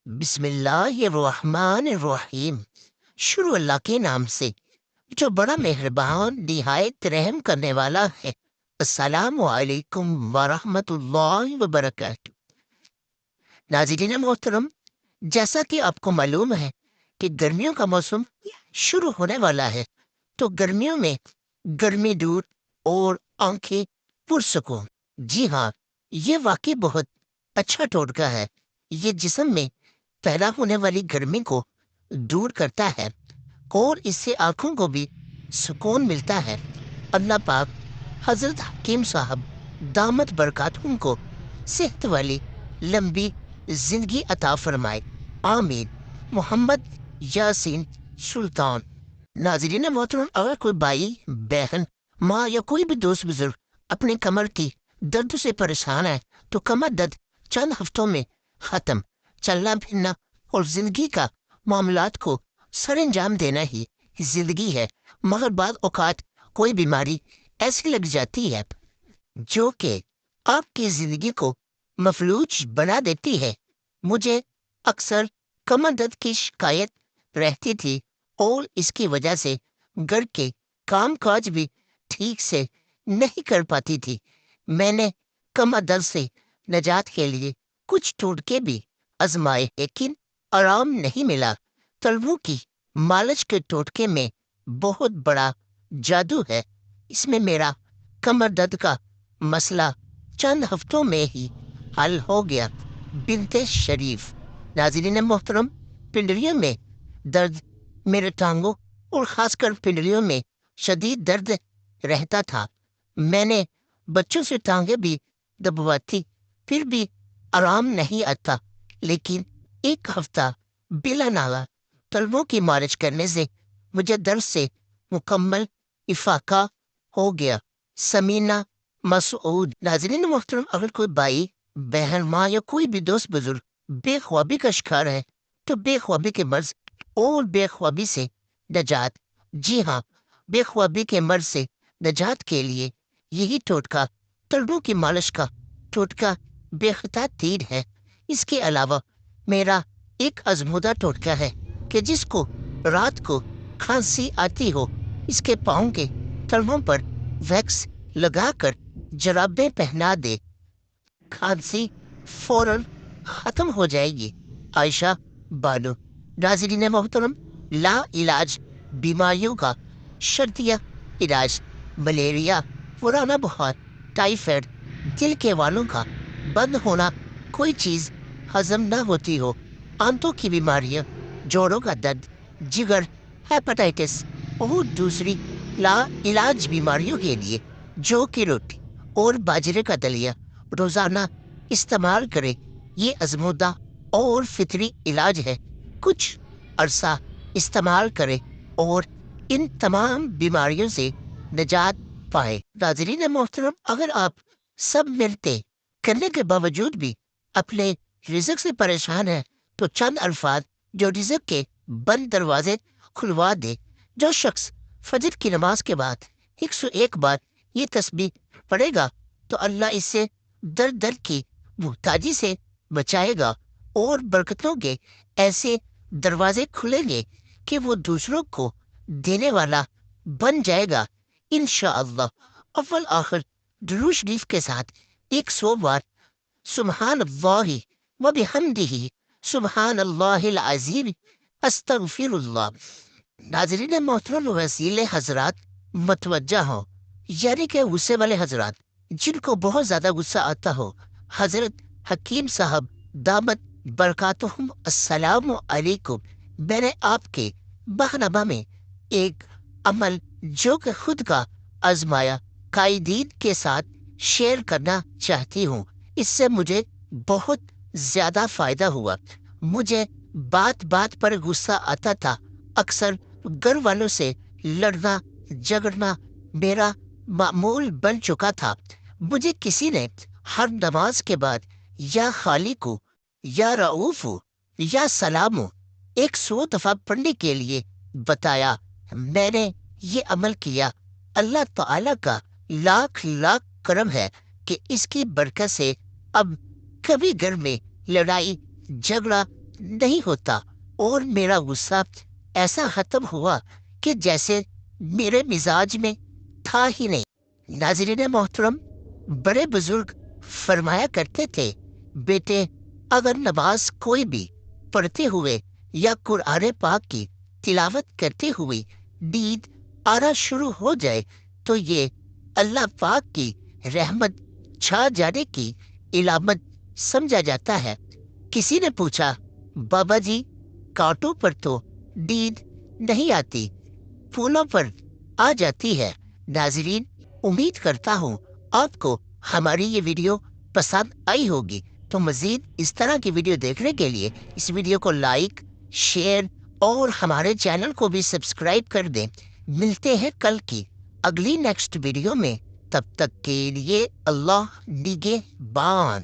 بسم اللہ الرحمن الرحیم۔ شروع اللہ کے نام سے جو بڑا مہربان نہایت رحم کرنے والا ہے۔ السلام علیکم ورحمۃ اللہ وبرکاتہ۔ ناظرین محترم، جیسا کہ آپ کو معلوم ہے کہ گرمیوں کا موسم شروع ہونے والا ہے، تو گرمیوں میں گرمی دور اور آنکھیں پرسکون۔ جی ہاں، یہ واقعی بہت اچھا ٹوٹکا ہے۔ یہ جسم میں پیدا ہونے والی گرمی کو دور کرتا ہے اور اس سے آنکھوں کو بھی سکون ملتا ہے۔ اللہ پاک حضرت حکیم صاحب دامت برکاتہم کو صحت والی لمبی زندگی عطا فرمائے، آمین۔ محمد یاسین سلطان۔ ناظرین محترم، اگر کوئی بھائی، بہن، ماں یا کوئی بھی دوست بزرگ اپنے کمر کی درد سے پریشان ہے تو کمر درد چند ہفتوں میں ختم۔ چلنا پھرنا اور زندگی کا معاملات کو سر انجام دینا ہی زندگی ہے، مگر بعض اوقات کوئی بیماری ایسی لگ جاتی ہے جو کہ آپ کی زندگی کو مفلوج بنا دیتی ہے۔ مجھے اکثر کمر درد کی شکایت رہتی تھی اور اس کی وجہ سے گھر کے کام کاج بھی ٹھیک سے نہیں کر پاتی تھی۔ میں نے کمر درد سے نجات کے لیے کچھ ٹوٹکے بھی آزمائے، لیکن آرام نہیں ملا۔ تلووں کی مالش کے ٹوٹکے میں بہت بڑا جادو ہے۔ اس میں میرا کمر درد کا مسئلہ چند ہفتوں میں ہی حل ہو گیا۔ بنت شریف۔ ناظرین محترم، پنڈلیوں میں درد، میرے ٹانگوں اور خاص کر پنڈلیوں میں شدید درد رہتا تھا۔ میں نے بچوں سے ٹانگیں بھی دبواتی، پھر بھی آرام نہیں آتا، لیکن ایک ہفتہ بلا ناغہ تلووں کی مالش کرنے سے مجھے درد سے مکمل افاقہ ہو گیا۔ سمینہ مسعود۔ ناظرین محترم، اگر کوئی بھائی، بہن، ماں یا کوئی بھی دوست بزرگ بے خوابی کا شکار ہے تو بے خوابی کے مرض اور بے خوابی سے نجات، جی ہاں، بے خوابی کے مرض سے نجات کے لیے یہی ٹوٹکا، تلووں کی مالش کا ٹوٹکا بے خطا تیر ہے۔ اس کے علاوہ میرا ایک آزمودہ ٹوٹکا ہے کہ جس کو رات کو کھانسی آتی ہو، اس کے پاؤں کے تلووں پر ویکس لگا کر جرابیں پہنا دے، کھانسی فوراً ختم ہو جائے گی۔ عائشہ بانو۔ ناظرین محترم، لا علاج بیماریوں کا شرطیہ علاج، ملیریا، پرانا بخار، ٹائیفائڈ، دل کے والوں کا بند ہونا، کوئی چیز ہضم نہ ہوتی ہو، آنتوں کی بیماریاں، جوڑوں کا درد، جگر، ہیپاٹائٹس اور دوسری لا علاج بیماریوں کے لیے جو کی روٹی اور باجرے کا دلیا روزانہ استعمال کرے۔ یہ آزمودہ اور فطری علاج ہے۔ کچھ عرصہ استعمال کرے اور ان تمام بیماریوں سے نجات پائے۔ ناظرین محترم، اگر آپ سب ملتے کرنے کے باوجود بھی اپنے رزق سے پریشان ہیں تو چند الفاظ جو رزق کے بند دروازے کھلوا دے۔ جو شخص فجر کی نماز کے بعد 101 بار یہ تسبیح پڑھے گا تو اللہ اس سے در در کی محتاجی سے بچائے گا اور برکتوں کے ایسے دروازے کھلیں گے کہ وہ دوسروں کو دینے والا بن جائے گا انشاءاللہ۔ اول آخر درود شریف کے ساتھ 100 بار سبحان اللہ و بحمدہ، سبحان اللہ العظیم، استغفر اللہ۔ ناظرین محترم، وسیل حضرات متوجہ ہوں، یعنی کہ غصے والے حضرات جن کو بہت زیادہ غصہ آتا ہو، حضرت حکیم صاحب دامت برکاتہم السلام علیکم، میں نے آپ کے بہنامہ میں ایک عمل جو کہ خود کا آزمایا قائدین کے ساتھ شیئر کرنا چاہتی ہوں۔ اس سے مجھے بہت زیادہ فائدہ ہوا۔ مجھے بات بات پر غصہ آتا تھا، اکثر گھر والوں سے لڑنا جھگڑنا میرا معمول بن چکا تھا۔ مجھے کسی نے ہر نماز کے بعد یا خالق یا رؤوف یا سلام 100 دفعہ پڑھنے کے لیے بتایا۔ میں نے یہ عمل کیا۔ اللہ تعالی کا لاکھ لاکھ کرم ہے کہ اس کی برکت سے اب کبھی گھر میں لڑائی جھگڑا نہیں ہوتا اور میرا غصہ ایسا ختم ہوا کہ جیسے میرے مزاج میں تھا ہی نہیں۔ ناظرین محترم، بڑے بزرگ فرمایا کرتے تھے، بیٹے اگر نماز کوئی بھی پڑھتے ہوئے یا قرآن پاک کی تلاوت کرتے ہوئے نیند آنا شروع ہو جائے تو یہ اللہ پاک کی رحمت چھا جانے کی علامت سمجھا جاتا ہے۔ کسی نے پوچھا، بابا جی کانٹوں پر تو نیند نہیں آتی، پھولوں پر آ جاتی ہے۔ ناظرین، امید کرتا ہوں آپ کو ہماری یہ ویڈیو پسند آئی ہوگی، تو مزید اس طرح کی ویڈیو دیکھنے کے لیے اس ویڈیو کو لائک، شیئر اور ہمارے چینل کو بھی سبسکرائب کر دیں۔ ملتے ہیں کل کی اگلی نیکسٹ ویڈیو میں، تب تک کے لیے اللہ نگہبان۔